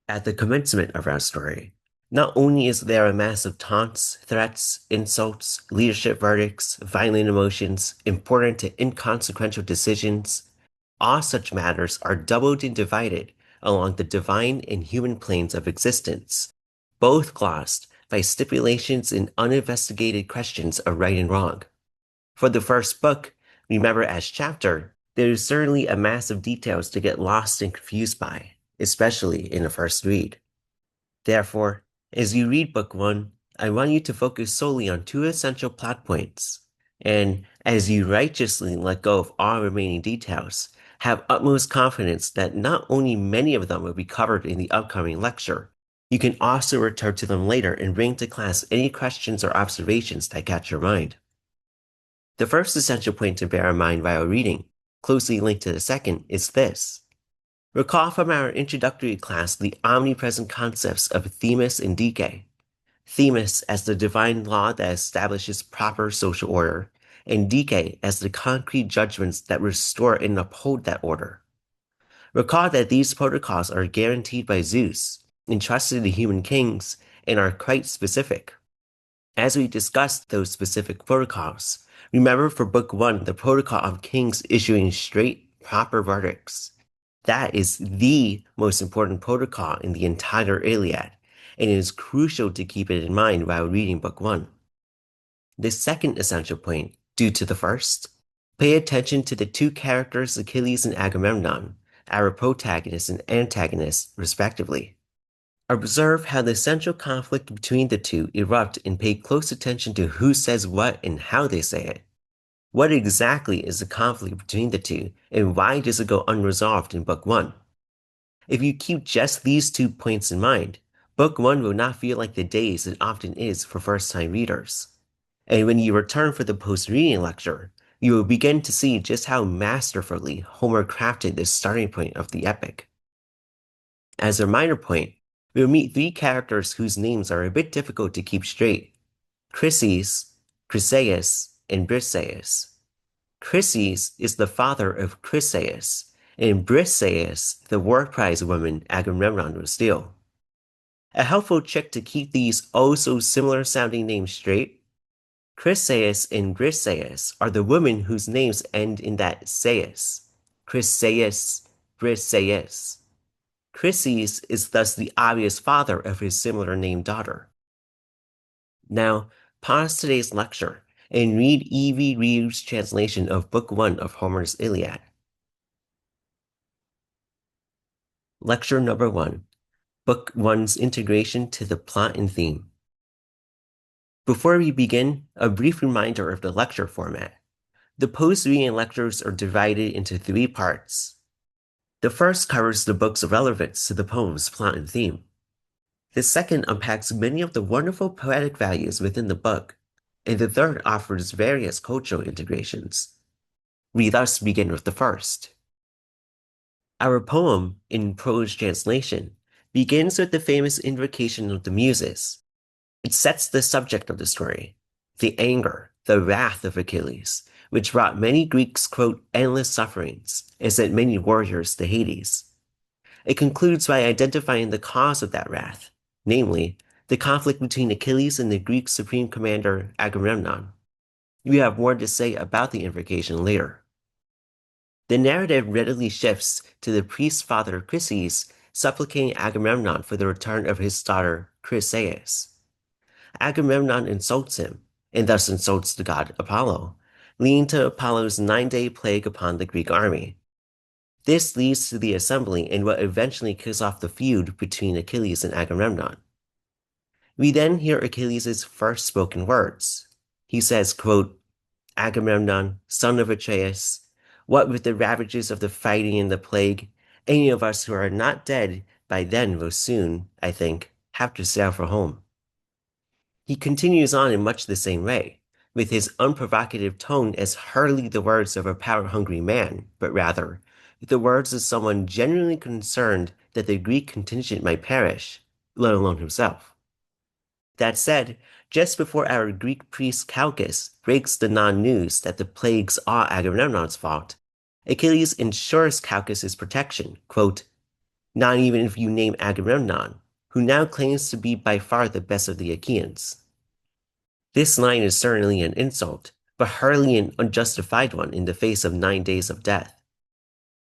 At the commencement of our story, not only is there a mass of taunts, threats, insults, leadership verdicts, violent emotions, important to inconsequential decisions, all such matters are doubled and divided along the divine and human planes of existence, both glossed by stipulations and uninvestigated questions of right and wrong. For the first book, remember as chapter, there is certainly a mass of details to get lost and confused by, especially in the first read. Therefore, as you read book one, I want you to focus solely on two essential plot points, and as you righteously let go of all remaining details, have utmost confidence that not only many of them will be covered in the upcoming lecture, you can also return to them later and bring to class any questions or observations that catch your mind. The first essential point to bear in mind while reading, closely linked to the second, is this. Recall from our introductory class the omnipresent concepts of themis and decay. Themis as the divine law that establishes proper social order, and decay as the concrete judgments that restore and uphold that order. Recall that these protocols are guaranteed by Zeus, entrusted to human kings, and are quite specific. As we discussed those specific protocols, remember for book one the protocol of kings issuing straight, proper verdicts. That is the most important protocol in the entire Iliad, and it is crucial to keep it in mind while reading book one. The second essential point, due to the first, pay attention to the two characters Achilles and Agamemnon, our protagonist and antagonist, respectively. Observe how the central conflict between the two erupt and pay close attention to who says what and how they say it. What exactly is the conflict between the two, and why does it go unresolved in book one? If you keep just these 2 points in mind, book one will not feel like the daze it often is for first-time readers. And when you return for the post-reading lecture, you will begin to see just how masterfully Homer crafted the starting point of the epic. As a minor point, we'll meet 3 characters whose names are a bit difficult to keep straight. Chryses, Chryseis, and Briseis. Chryses is the father of Chryseis, and Briseis the war prize woman Agamemnon will steal. A helpful trick to keep these oh-so-similar sounding names straight: Chryseis and Briseis are the women whose names end in that seis. Chryseis, Briseis. Chryses is thus the obvious father of his similar named daughter. Now, pause today's lecture and read E.V. Rieu's translation of Book 1 of Homer's Iliad. Lecture number 1, Book 1's integration to the plot and theme. Before we begin, a brief reminder of the lecture format. The post-reading lectures are divided into 3 parts. The first covers the book's relevance to the poem's plot and theme. The second unpacks many of the wonderful poetic values within the book, and the third offers various cultural integrations. We thus begin with the first. Our poem, in prose translation, begins with the famous invocation of the Muses. It sets the subject of the story, the anger, the wrath of Achilles, which brought many Greeks, quote, endless sufferings, and sent many warriors to Hades. It concludes by identifying the cause of that wrath, namely, the conflict between Achilles and the Greek supreme commander Agamemnon. We have more to say about the invocation later. The narrative readily shifts to the priest's father Chryses supplicating Agamemnon for the return of his daughter Chryseis. Agamemnon insults him, and thus insults the god Apollo, leading to Apollo's 9-day plague upon the Greek army. This leads to the assembly and what eventually kicks off the feud between Achilles and Agamemnon. We then hear Achilles' first spoken words. He says, quote, Agamemnon, son of Atreus, what with the ravages of the fighting and the plague, any of us who are not dead by then will soon, I think, have to sail for home. He continues on in much the same way, with his unprovocative tone as hardly the words of a power-hungry man, but rather the words of someone genuinely concerned that the Greek contingent might perish, let alone himself. That said, just before our Greek priest Calchas breaks the non-news that the plague's all Agamemnon's fault, Achilles ensures Calchas' protection, quote, not even if you name Agamemnon, who now claims to be by far the best of the Achaeans. This line is certainly an insult, but hardly an unjustified one in the face of 9 days of death.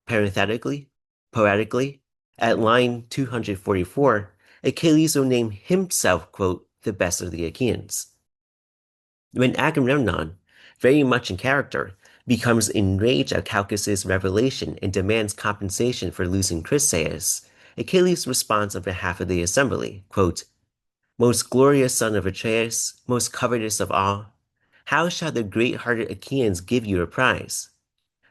Parenthetically, poetically, at line 244, Achilles will name himself, quote, the best of the Achaeans. When Agamemnon, very much in character, becomes enraged at Calchas' revelation and demands compensation for losing Chryseis, Achilles responds on behalf of the assembly, quote, most glorious son of Atreus, most covetous of all, how shall the great-hearted Achaeans give you a prize?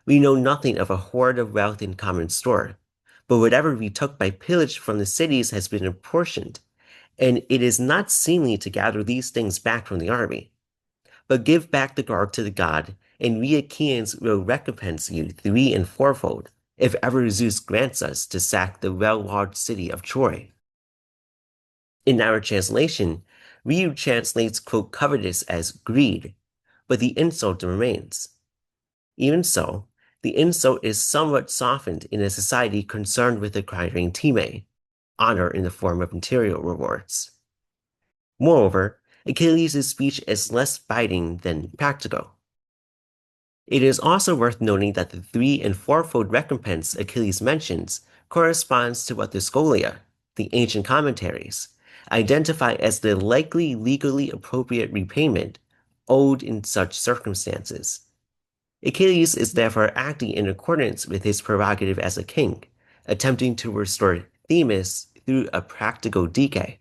We know nothing of a hoard of wealth in common store, but whatever we took by pillage from the cities has been apportioned, and it is not seemly to gather these things back from the army. But give back the guard to the god, and we Achaeans will recompense you three and fourfold, if ever Zeus grants us to sack the well-walled city of Troy. In our translation, Rieu translates, quote, covetous as greed, but the insult remains. Even so, the insult is somewhat softened in a society concerned with acquiring time, honor in the form of material rewards. Moreover, Achilles' speech is less biting than practical. It is also worth noting that the three and fourfold recompense Achilles mentions corresponds to what the Scholia, the ancient commentaries, identify as the likely legally appropriate repayment owed in such circumstances. Achilles is therefore acting in accordance with his prerogative as a king, attempting to restore Themis through a practical decay.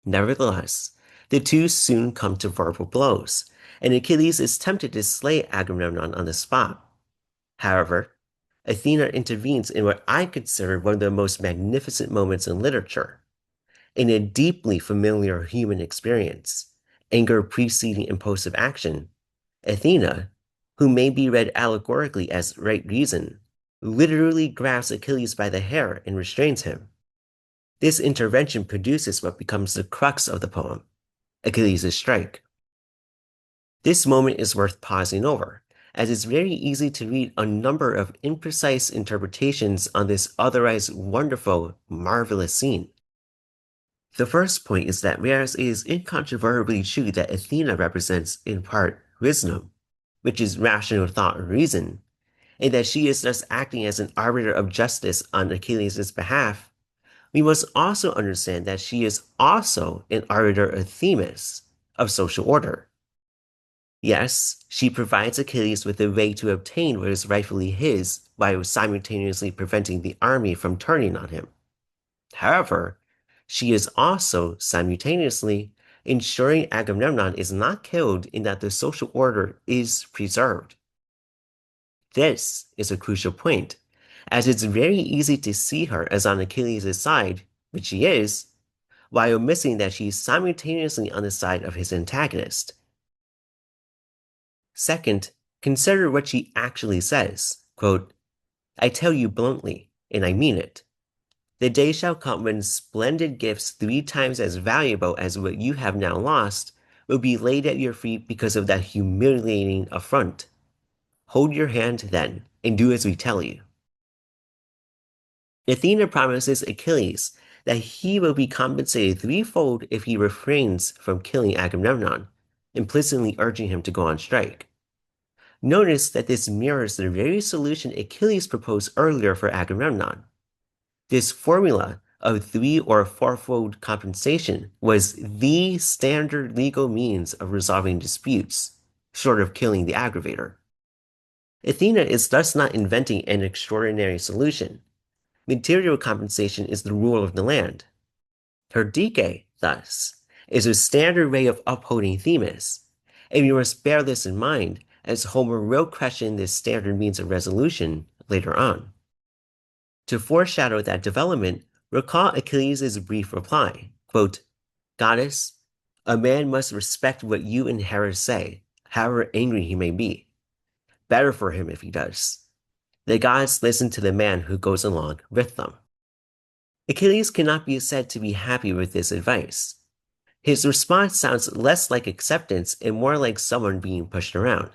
Nevertheless, the two soon come to verbal blows, and Achilles is tempted to slay Agamemnon on the spot. However, Athena intervenes in what I consider one of the most magnificent moments in literature. In a deeply familiar human experience, anger preceding impulsive action, Athena, who may be read allegorically as right reason, literally grabs Achilles by the hair and restrains him. This intervention produces what becomes the crux of the poem, Achilles' strike. This moment is worth pausing over, as it's very easy to read a number of imprecise interpretations on this otherwise wonderful, marvelous scene. The first point is that whereas it is incontrovertibly true that Athena represents, in part, wisdom, which is rational thought or reason, and that she is thus acting as an arbiter of justice on Achilles' behalf, we must also understand that she is also an arbiter of Themis, of social order. Yes, she provides Achilles with a way to obtain what is rightfully his while simultaneously preventing the army from turning on him. However, she is also simultaneously ensuring Agamemnon is not killed and that the social order is preserved. This is a crucial point, as it's very easy to see her as on Achilles' side, which she is, while missing that she's simultaneously on the side of his antagonist. Second, consider what she actually says. Quote, I tell you bluntly, and I mean it. The day shall come when splendid gifts 3 times as valuable as what you have now lost will be laid at your feet because of that humiliating affront. Hold your hand then, and do as we tell you. Athena promises Achilles that he will be compensated threefold if he refrains from killing Agamemnon, implicitly urging him to go on strike. Notice that this mirrors the very solution Achilles proposed earlier for Agamemnon. This formula of three or fourfold compensation was the standard legal means of resolving disputes, short of killing the aggravator. Athena is thus not inventing an extraordinary solution. Material compensation is the rule of the land. Her decay, thus, is a standard way of upholding Themis, and we must bear this in mind as Homer will question this standard means of resolution later on. To foreshadow that development, recall Achilles' brief reply, quote, Goddess, a man must respect what you and Hera say, however angry he may be. Better for him if he does. The gods listen to the man who goes along with them. Achilles cannot be said to be happy with this advice. His response sounds less like acceptance and more like someone being pushed around.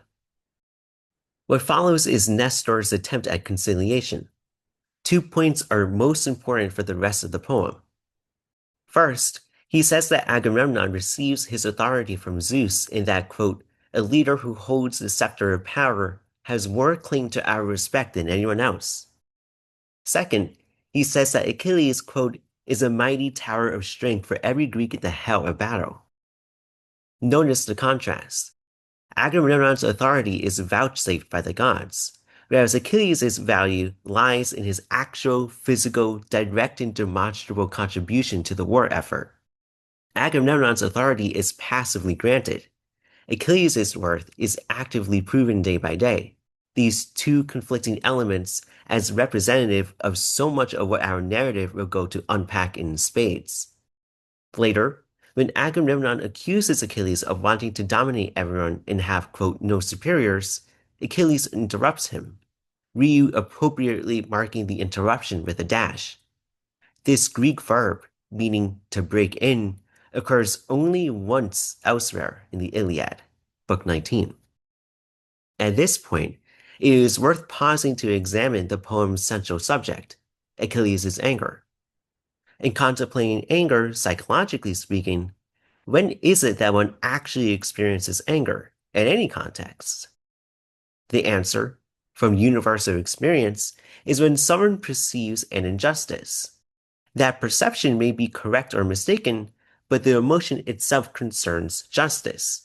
What follows is Nestor's attempt at conciliation. Two points are most important for the rest of the poem. First, he says that Agamemnon receives his authority from Zeus and that, quote, a leader who holds the scepter of power has more claim to our respect than anyone else. Second, he says that Achilles, quote, is a mighty tower of strength for every Greek in the hell of battle. Notice the contrast. Agamemnon's authority is vouchsafed by the gods, whereas Achilles' value lies in his actual, physical, direct, and demonstrable contribution to the war effort. Agamemnon's authority is passively granted. Achilles' worth is actively proven day by day. These two conflicting elements as representative of so much of what our narrative will go to unpack in spades. Later, when Agamemnon accuses Achilles of wanting to dominate everyone and have, quote, no superiors, Achilles interrupts him, Rieu appropriately marking the interruption with a dash. This Greek verb, meaning to break in, occurs only once elsewhere in the Iliad, Book 19. At this point, it is worth pausing to examine the poem's central subject, Achilles' anger. In contemplating anger, psychologically speaking, when is it that one actually experiences anger in any context? The answer, from universal experience, is when someone perceives an injustice. That perception may be correct or mistaken, but the emotion itself concerns justice.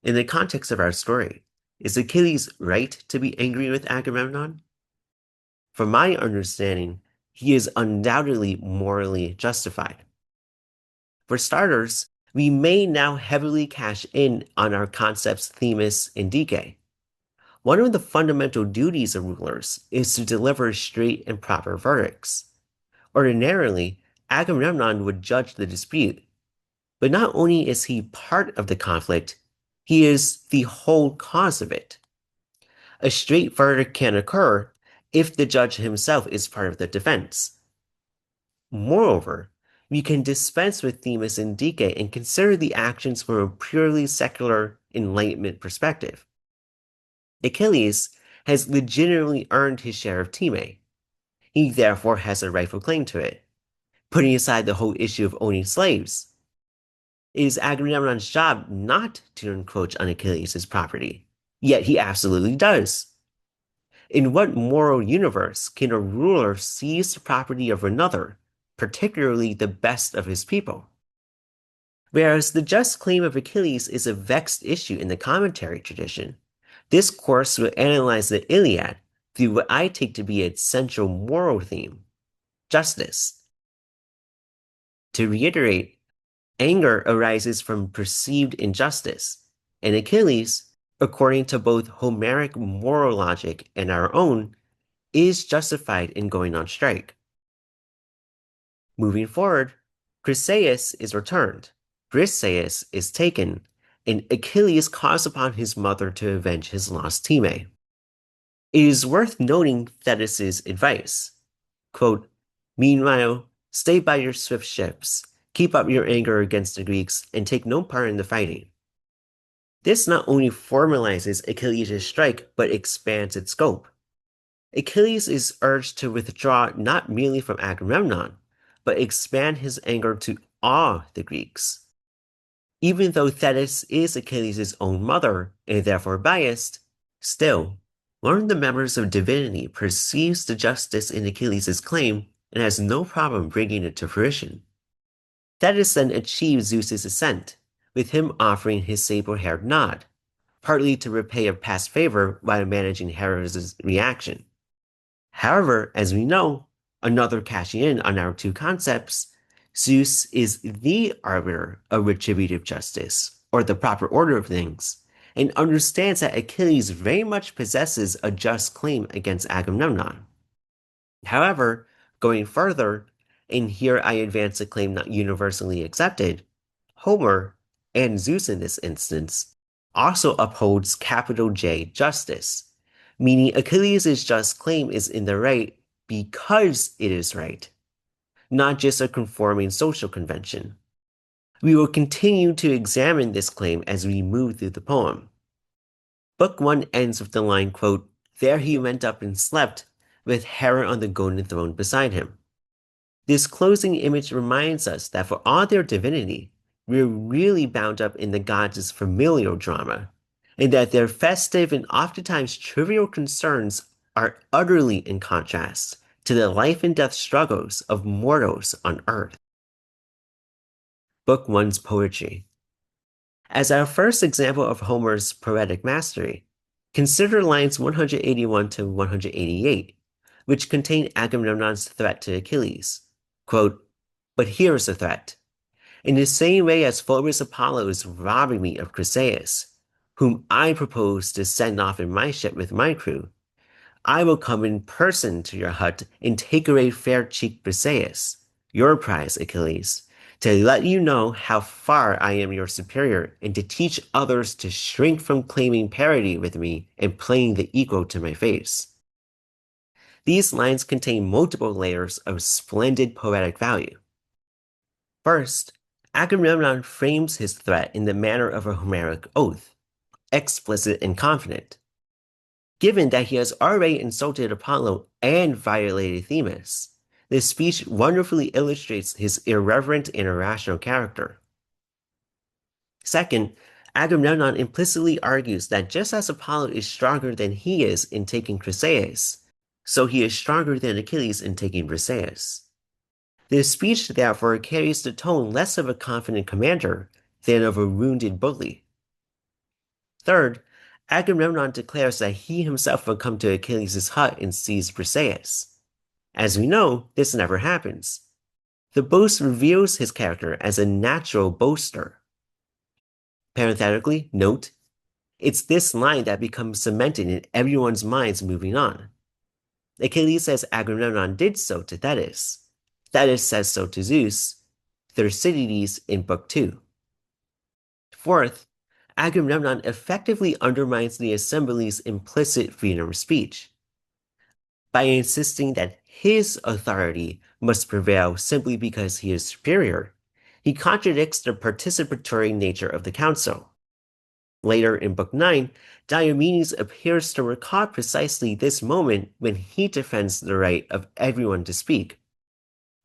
In the context of our story, is Achilles right to be angry with Agamemnon? From my understanding, he is undoubtedly morally justified. For starters, we may now heavily cash in on our concepts Themis and Dike. One of the fundamental duties of rulers is to deliver straight and proper verdicts. Ordinarily, Agamemnon would judge the dispute, but not only is he part of the conflict, he is the whole cause of it. A straight verdict can occur if the judge himself is part of the defense. Moreover, we can dispense with Themis and Dike and consider the actions from a purely secular Enlightenment perspective. Achilles has legitimately earned his share of Time. He therefore has a rightful claim to it. Putting aside the whole issue of owning slaves, it is Agamemnon's job not to encroach on Achilles' property, yet he absolutely does. In what moral universe can a ruler seize the property of another, particularly the best of his people? Whereas the just claim of Achilles is a vexed issue in the commentary tradition, this course will analyze the Iliad through what I take to be its central moral theme, justice. To reiterate, anger arises from perceived injustice, and Achilles, according to both Homeric moral logic and our own, is justified in going on strike. Moving forward, Chryseis is returned, Briseis is taken, and Achilles calls upon his mother to avenge his lost Time. It is worth noting Thetis' advice. Quote, meanwhile, stay by your swift ships, keep up your anger against the Greeks, and take no part in the fighting. This not only formalizes Achilles' strike, but expands its scope. Achilles is urged to withdraw not merely from Agamemnon, but expand his anger to awe the Greeks. Even though Thetis is Achilles' own mother, and therefore biased, still, one of the members of divinity perceives the justice in Achilles' claim and has no problem bringing it to fruition. Thetis then achieves Zeus' assent, with him offering his sable-haired nod, partly to repay a past favor while managing Hera's reaction. However, as we know, another cashing in on our two concepts, Zeus is the arbiter of retributive justice, or the proper order of things, and understands that Achilles very much possesses a just claim against Agamemnon. However, going further, and here I advance a claim not universally accepted, Homer, and Zeus in this instance, also upholds capital J justice, meaning Achilles' just claim is in the right because it is right, not just a conforming social convention. We will continue to examine this claim as we move through the poem. Book 1 ends with the line, quote, there he went up and slept, with Hera on the golden throne beside him. This closing image reminds us that for all their divinity, we're really bound up in the gods' familial drama, and that their festive and oftentimes trivial concerns are utterly in contrast to the life and death struggles of mortals on Earth. Book One's poetry. As our first example of Homer's poetic mastery, consider lines 181 to 188, which contain Agamemnon's threat to Achilles. Quote, "But here is the threat. In the same way as Phoebus Apollo is robbing me of Chryseis, whom I propose to send off in my ship with my crew, I will come in person to your hut and take away fair-cheeked Briseis, your prize, Achilles, to let you know how far I am your superior and to teach others to shrink from claiming parity with me and playing the equal to my face." These lines contain multiple layers of splendid poetic value. First, Agamemnon frames his threat in the manner of a Homeric oath, explicit and confident. Given that he has already insulted Apollo and violated Themis, this speech wonderfully illustrates his irreverent and irrational character. Second, Agamemnon implicitly argues that just as Apollo is stronger than he is in taking Chryseis, so he is stronger than Achilles in taking Briseis. This speech, therefore, carries the tone less of a confident commander than of a wounded bully. Third, Agamemnon declares that he himself will come to Achilles' hut and seize Briseis. As we know, this never happens. The boast reveals his character as a natural boaster. Parenthetically, note, it's this line that becomes cemented in everyone's minds moving on. Achilles says Agamemnon did so to Thetis. Thetis says so to Zeus, Thucydides in Book 2. Fourth, Agamemnon effectively undermines the assembly's implicit freedom of speech by insisting that his authority must prevail simply because he is superior. He contradicts the participatory nature of the council. Later in Book 9, Diomedes appears to recall precisely this moment when he defends the right of everyone to speak.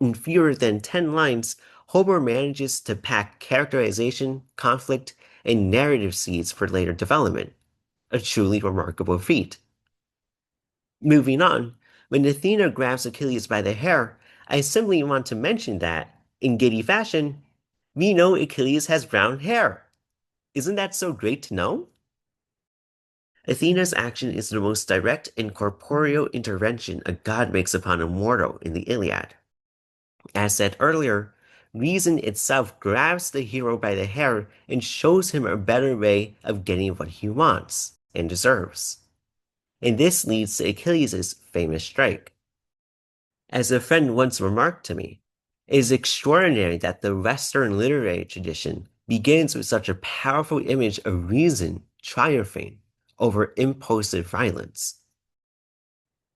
In fewer than 10 lines, Homer manages to pack characterization, conflict, and narrative seeds for later development, a truly remarkable feat. Moving on, when Athena grabs Achilles by the hair, I simply want to mention that, in giddy fashion, we know Achilles has brown hair. Isn't that so great to know? Athena's action is the most direct and corporeal intervention a god makes upon a mortal in the Iliad. As said earlier, reason itself grabs the hero by the hair and shows him a better way of getting what he wants and deserves. And this leads to Achilles' famous strike. As a friend once remarked to me, it is extraordinary that the Western literary tradition begins with such a powerful image of reason triumphing over impulsive violence.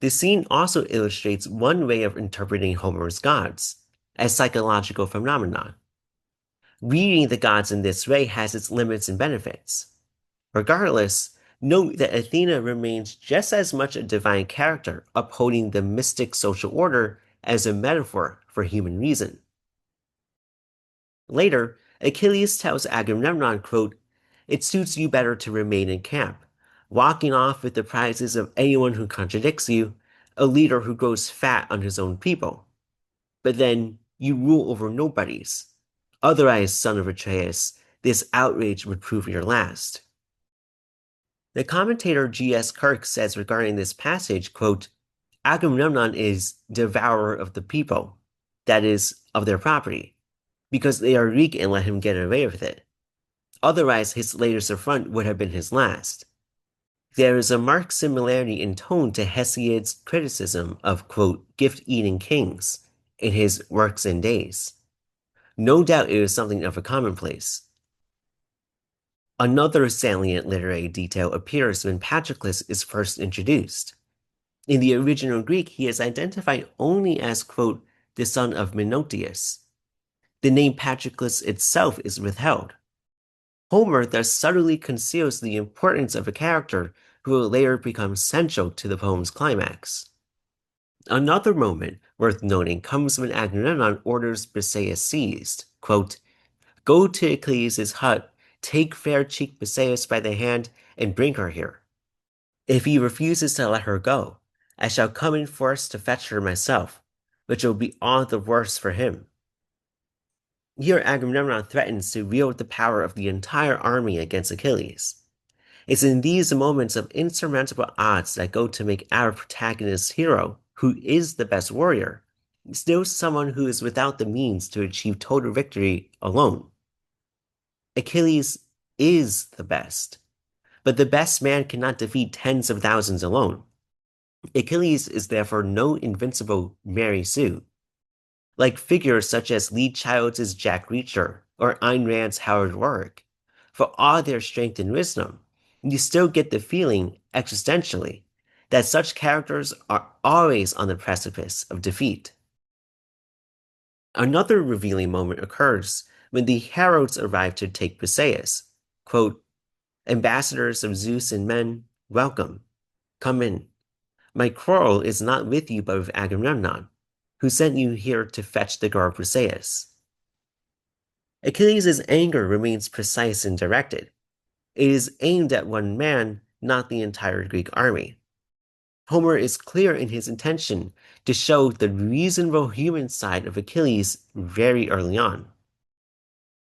The scene also illustrates one way of interpreting Homer's gods, as psychological phenomena. Reading the gods in this way has its limits and benefits. Regardless, note that Athena remains just as much a divine character upholding the mystic social order as a metaphor for human reason. Later, Achilles tells Agamemnon, quote, "It suits you better to remain in camp, walking off with the prizes of anyone who contradicts you, a leader who grows fat on his own people. But then you rule over nobodies. Otherwise, son of Atreus, this outrage would prove your last." The commentator G.S. Kirk says regarding this passage, quote, "Agamemnon is devourer of the people, that is, of their property, because they are weak and let him get away with it. Otherwise, his latest affront would have been his last." There is a marked similarity in tone to Hesiod's criticism of, quote, "gift-eating kings" in his Works and Days. No doubt it is something of a commonplace. Another salient literary detail appears when Patroclus is first introduced. In the original Greek, he is identified only as, quote, "the son of Menoetius." The name Patroclus itself is withheld. Homer thus subtly conceals the importance of a character who will later become central to the poem's climax. Another moment worth noting comes when Agamemnon orders Briseis seized. Quote, "Go to Achilles' hut, take fair cheeked Briseis by the hand, and bring her here. If he refuses to let her go, I shall come in force to fetch her myself, which will be all the worse for him." Here Agamemnon threatens to wield the power of the entire army against Achilles. It's in these moments of insurmountable odds that go to make our protagonist hero, who is the best warrior, still someone who is without the means to achieve total victory alone. Achilles is the best, but the best man cannot defeat tens of thousands alone. Achilles is therefore no invincible Mary Sue. Like figures such as Lee Child's Jack Reacher or Ayn Rand's Howard Warwick, for all their strength and wisdom, you still get the feeling, existentially, that such characters are always on the precipice of defeat. Another revealing moment occurs when the heralds arrive to take Briseis. Quote, "Ambassadors of Zeus and men, welcome. Come in. My quarrel is not with you but with Agamemnon, who sent you here to fetch the girl Briseis." Achilles' anger remains precise and directed. It is aimed at one man, not the entire Greek army. Homer is clear in his intention to show the reasonable human side of Achilles very early on.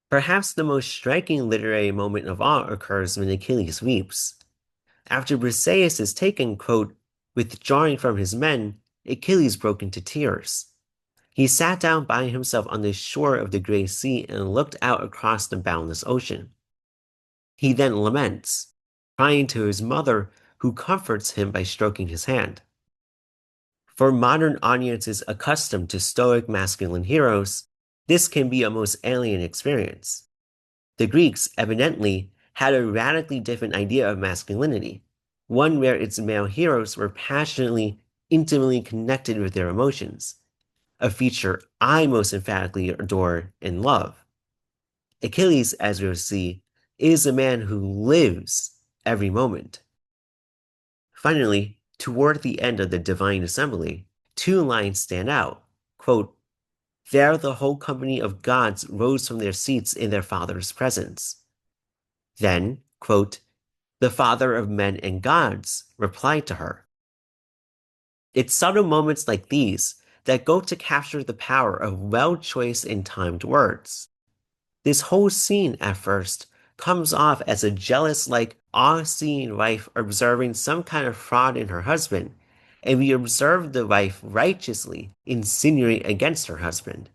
Perhaps the most striking literary moment of all occurs when Achilles weeps. After Briseis is taken, quote, "withdrawing from his men, Achilles broke into tears. He sat down by himself on the shore of the Gray Sea and looked out across the boundless ocean. He then laments, crying to his mother, who comforts him by stroking his hand. For modern audiences accustomed to stoic masculine heroes, this can be a most alien experience. The Greeks, evidently, had a radically different idea of masculinity, one where its male heroes were passionately, intimately connected with their emotions, a feature I most emphatically adore and love. Achilles, as we'll see, is a man who lives every moment. Finally, toward the end of the divine assembly, two lines stand out. Quote, "There the whole company of gods rose from their seats in their father's presence." Then, quote, "the father of men and gods replied to her." It's subtle moments like these that go to capture the power of well-choiced and timed words. This whole scene, at first, comes off as a jealous, all-seeing wife observing some kind of fraud in her husband, and we observe the wife righteously insinuate against her husband.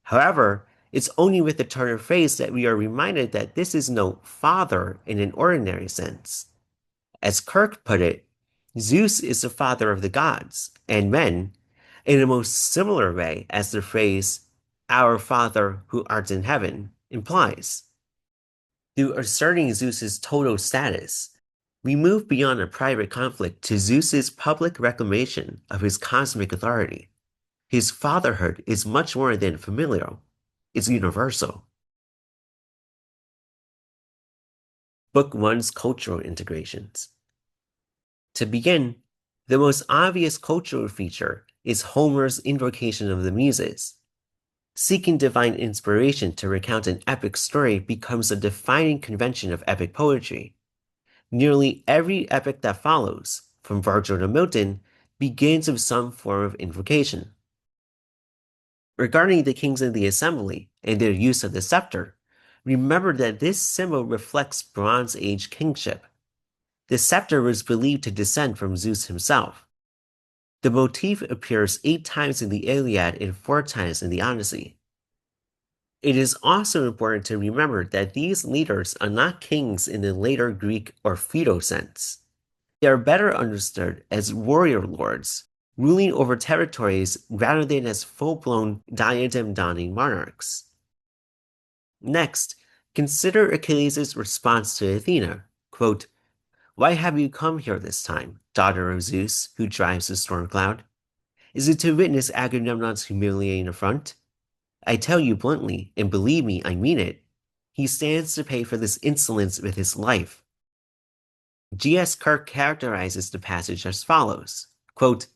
However, it's only with the turn of phrase that we are reminded that this is no father in an ordinary sense. As Kirk put it, Zeus is the father of the gods and men in a most similar way as the phrase, "Our Father who art in heaven," implies. Through asserting Zeus's total status, we move beyond a private conflict to Zeus's public reclamation of his cosmic authority. His fatherhood is much more than familial, it's universal. Book 1's cultural integrations. To begin, the most obvious cultural feature is Homer's invocation of the Muses. Seeking divine inspiration to recount an epic story becomes a defining convention of epic poetry. Nearly every epic that follows, from Virgil to Milton, begins with some form of invocation. Regarding the kings of the assembly and their use of the scepter, remember that this symbol reflects Bronze Age kingship. The scepter was believed to descend from Zeus himself. The motif appears 8 times in the Iliad and 4 times in the Odyssey. It is also important to remember that these leaders are not kings in the later Greek or feudal sense. They are better understood as warrior lords, ruling over territories rather than as full-blown diadem-donning monarchs. Next, consider Achilles' response to Athena, quote, "Why have you come here this time, daughter of Zeus, who drives the storm cloud? Is it to witness Agamemnon's humiliating affront? I tell you bluntly, and believe me, I mean it. He stands to pay for this insolence with his life." G.S. Kirk characterizes the passage as follows, quote,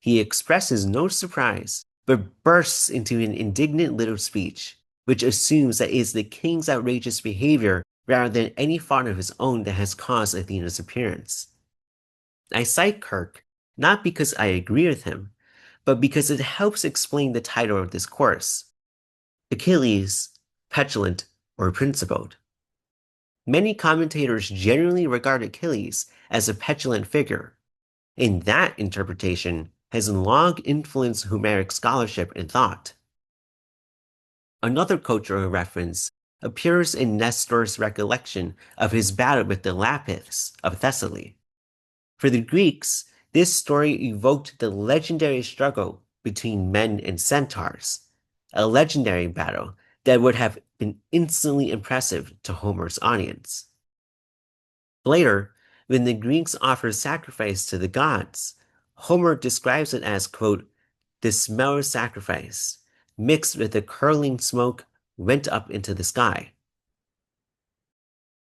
he expresses no surprise, but bursts into an indignant little speech, which assumes that it is the king's outrageous behavior rather than any fault of his own that has caused Athena's appearance. I cite Kirk not because I agree with him, but because it helps explain the title of this course, Achilles, Petulant or Principled. Many commentators generally regard Achilles as a petulant figure, and that interpretation has long influenced Homeric scholarship and thought. Another cultural reference appears in Nestor's recollection of his battle with the Lapiths of Thessaly. For the Greeks, this story evoked the legendary struggle between men and centaurs, a legendary battle that would have been instantly impressive to Homer's audience. Later, when the Greeks offer sacrifice to the gods, Homer describes it as, quote, the smell of sacrifice, mixed with the curling smoke, went up into the sky.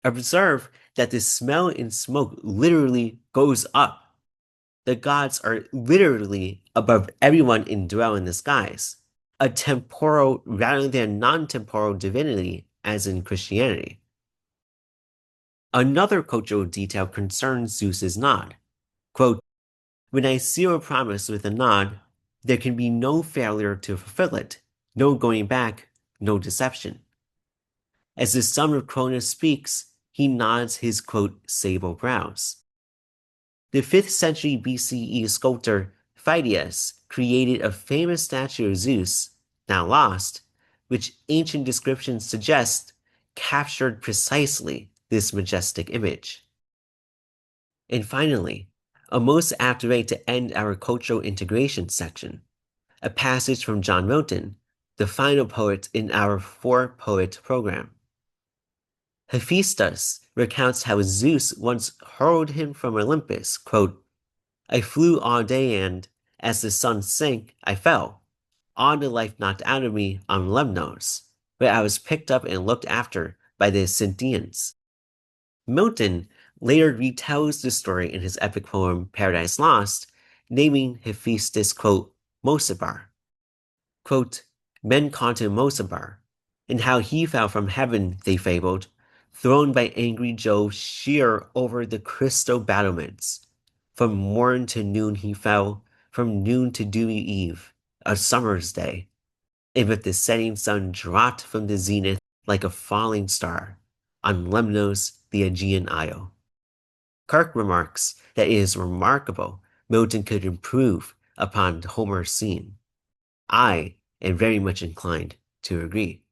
Observe that the smell and smoke literally goes up. The gods are literally above everyone indwell in the skies, a temporal rather than non-temporal divinity as in Christianity. Another cultural detail concerns Zeus's nod. Quote, when I seal a promise with a nod, there can be no failure to fulfill it, no going back, no deception. As the son of Cronus speaks, he nods his, quote, sable brows. The 5th century BCE sculptor Phidias created a famous statue of Zeus, now lost, which ancient descriptions suggest captured precisely this majestic image. And finally, a most apt way to end our cultural integration section, a passage from John Milton, the final poet in our 4-poet program. Hephaestus recounts how Zeus once hurled him from Olympus, quote, I flew all day and, as the sun sank, I fell, all the life knocked out of me on Lemnos, where I was picked up and looked after by the Cynthians. Milton later retells the story in his epic poem Paradise Lost, naming Hephaestus, quote, Mosibar. Quote, men called him Mosibar, and how he fell from heaven, they fabled, thrown by angry Jove sheer over the crystal battlements. From morn to noon he fell, from noon to dewy eve, a summer's day, and with the setting sun dropped from the zenith like a falling star on Lemnos, the Aegean isle. Kirk remarks that it is remarkable Milton could improve upon Homer's scene. I am very much inclined to agree.